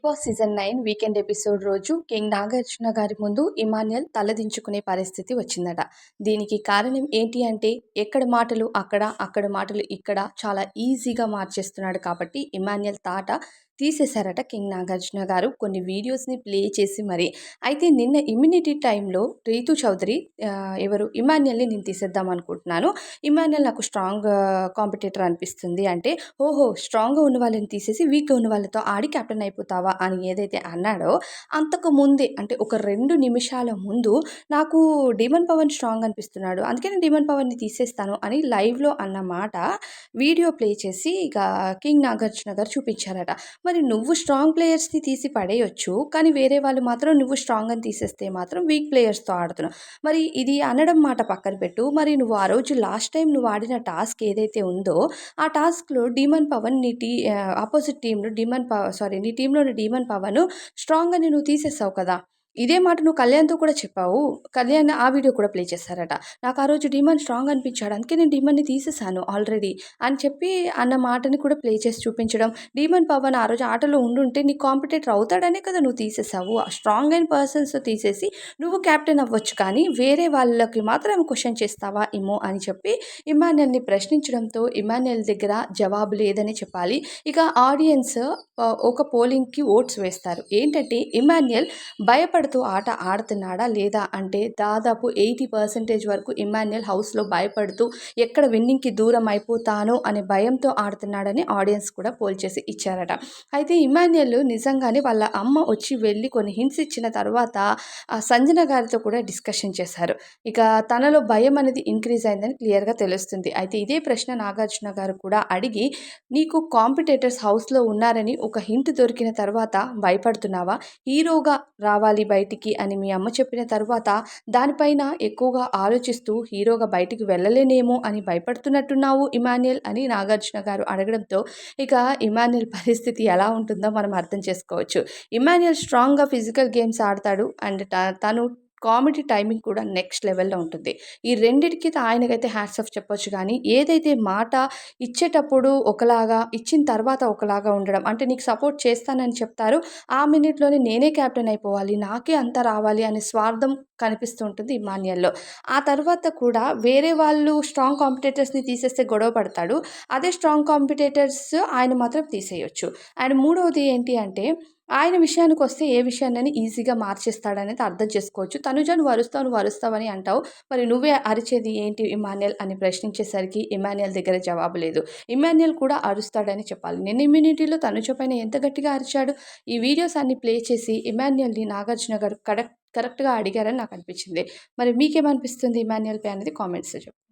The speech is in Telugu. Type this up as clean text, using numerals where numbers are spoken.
Big Boss season 9 weekend episode రోజు కింగ్ నాగార్జున గారి ముందు ఇమాన్యుయల్ తలదించుకునే పరిస్థితి వచ్చిందట. దీనికి కారణం ఏంటి అంటే ఎక్కడ మాటలు అక్కడ, అక్కడ మాటలు ఇక్కడ చాలా ఈజీగా మార్చేస్తున్నాడు కాబట్టి ఇమాన్యుయల్ తాట తీసేశారట కింగ్ నాగార్జున గారు కొన్ని వీడియోస్‌ని ప్లే చేసి మరి. అయితే నిన్న ఇమ్యూనిటీ టైమ్‌లో రీతూ చౌదరి ఎవరు ఇమాన్యుయల్‌ని నేను తీసేద్దాం అనుకుంటున్నాను. ఇమాన్యుయల్ నాకు స్ట్రాంగ్ కాంపిటీటర్ అనిపిస్తుంది అంటే, ఓహో! స్ట్రాంగ్‌గా ఉన్న వాళ్ళని తీసేసి వీక్‌గా ఉన్న వాళ్ళతో ఆడి కెప్టెన్ అయిపోతావా అని ఏదైతే అన్నాడో, అంతకు ముందే అంటే ఒక 2 నిమిషాల ముందు నాకు డీమన్ పవన్ స్ట్రాంగ్ అనిపిస్తున్నాడు. అందుకే నేను డీమన్ పవన్‌ని తీసేస్తాను అని లైవ్‌లో అన్న మాట వీడియో ప్లే చేసి ఇక కింగ్ నాగార్జున గారు చూపించారట. మరి నువ్వు స్ట్రాంగ్ ప్లేయర్స్‌ని తీసి పడేయొచ్చు. కానీ వేరే వాళ్ళు మాత్రం నువ్వు స్ట్రాంగ్ అని తీసేస్తే మాత్రం వీక్ ప్లేయర్స్‌తో ఆడుతున్నావు. మరి ఇది అనడం మాట పక్కన పెట్టు. మరి నువ్వు ఆ రోజు లాస్ట్ టైమ్ నువ్వు ఆడిన టాస్క్ ఏదైతే ఉందో, ఆ టాస్క్‌లో డీమన్ పవన్ అపోజిట్ టీమ్‌లో నీ టీమ్‌లోని డీమన్ పవన్ స్ట్రాంగ్ అని నువ్వు తీసేసావు కదా! ఇదే మాట నువ్వు కళ్యాణ్‌తో కూడా చెప్పావు. కళ్యాణ్ ఆ వీడియో కూడా ప్లే చేశారట. నాకు ఆ రోజు డీమన్ స్ట్రాంగ్ అనిపించాడు. అందుకే నేను డీమన్‌ని తీసేసాను ఆల్రెడీ అని చెప్పి అన్న మాటని కూడా ప్లే చేసి చూపించడం. డీమన్ పవన్ ఆ రోజు ఆటలో ఉండుంటే నీకు కాంపిటీటర్ అవుతాడనే కదా నువ్వు తీసేసావు. ఆ స్ట్రాంగ్ అయిన పర్సన్స్ తీసేసి నువ్వు కెప్టెన్ అవ్వచ్చు కానీ వేరే వాళ్ళకి మాత్రం క్వెషన్ చేస్తావా ఏమో అని చెప్పి ఇమాన్యుయల్‌ని ప్రశ్నించడంతో ఇమాన్యుయల్ దగ్గర జవాబు లేదనే చెప్పాలి. ఇక ఆడియన్స్ ఒక పోలింగ్‌కి ఓట్స్ వేస్తారు. ఏంటంటే ఇమాన్యుయల్ భయపడుతూ ఆట ఆడుతున్నాడా లేదా అంటే దాదాపు 80% వరకు ఇమాన్యుయల్ హౌస్‌లో భయపడుతూ ఎక్కడ విన్నింగ్‌కి దూరం అయిపోతానో అనే భయంతో ఆడుతున్నాడని ఆడియన్స్ కూడా పోల్ చేసి ఇచ్చారట. అయితే ఇమాన్యుయల్ నిజంగానే వాళ్ళ అమ్మ వచ్చి వెళ్ళి కొన్ని హింట్స్ ఇచ్చిన తర్వాత సంజన గారితో కూడా డిస్కషన్ చేశారు. ఇక తనలో భయం అనేది ఇంక్రీజ్ అయిందని క్లియర్‌గా తెలుస్తుంది. అయితే ఇదే ప్రశ్న నాగార్జున గారు కూడా అడిగి నీకు కాంపిటీటర్స్ హౌస్‌లో ఉన్నారని ఒక హింట్ దొరికిన తర్వాత భయపడుతున్నావా? హీరోగా రావాలి బయటికి అని మీ అమ్మ చెప్పిన తర్వాత దానిపైన ఎక్కువగా ఆలోచిస్తూ హీరోగా బయటికి వెళ్ళలేనేమో అని భయపడుతున్నట్టున్నావు ఇమాన్యుయల్ అని నాగార్జున గారు అడగడంతో ఇక ఇమాన్యుయల్ పరిస్థితి ఎలా ఉంటుందో మనం అర్థం చేసుకోవచ్చు. ఇమాన్యుయల్ స్ట్రాంగ్‌గా ఫిజికల్ గేమ్స్ ఆడతాడు. అండ్ తను కామెడీ టైమింగ్ కూడా నెక్స్ట్ లెవెల్‌లో ఉంటుంది. ఈ రెండిటికి ఆయనకైతే హ్యాట్స్ ఆఫ్ చెప్పొచ్చు గానీ, ఏదైతే మాట ఇచ్చేటప్పుడు ఒకలాగా, ఇచ్చిన తర్వాత ఒకలాగా ఉండడం. అంటే నీకు సపోర్ట్ చేస్తానని చెప్తారు. ఆ మినిట్‌లోనే నేనే కెప్టెన్ అయిపోవాలి, నాకే అంతా రావాలి అనే స్వార్థం కనిపిస్తూ ఉంటుంది ఇమాన్యుయల్‌లో. ఆ తర్వాత కూడా వేరే వాళ్ళు స్ట్రాంగ్ కాంపిటీటర్స్‌ని తీసేస్తే గొడవ పడతాడు. అదే స్ట్రాంగ్ కాంపిటీటర్స్ ఆయన మాత్రం తీసేయొచ్చు. అండ్ మూడవది ఏంటి అంటే ఆయన విషయానికొస్తే ఏ విషయాన్నైనా ఈజీగా మార్చేస్తాడనేది అర్థం చేసుకోవచ్చు. తనుజ నువ్వు అరుస్తావని అంటావు. మరి నువ్వే అరిచేది ఏంటి ఇమాన్యుయల్ అని ప్రశ్నించేసరికి ఇమాన్యుయల్ దగ్గర జవాబు లేదు. ఇమాన్యుయల్ కూడా అరుస్తాడని చెప్పాలి. నిన్న ఇమ్యూనిటీలో తనుజ పైన ఎంత గట్టిగా అరిచాడు. ఈ వీడియోస్ అన్ని ప్లే చేసి ఇమాన్యుయల్‌ని నాగార్జున గారు కరెక్ట్‌గా అడిగారని నాకనిపించింది. మరి మీకేమనిపిస్తుంది ఇమాన్యుయల్‌పై అనేది కామెంట్స్‌లో చెప్పండి.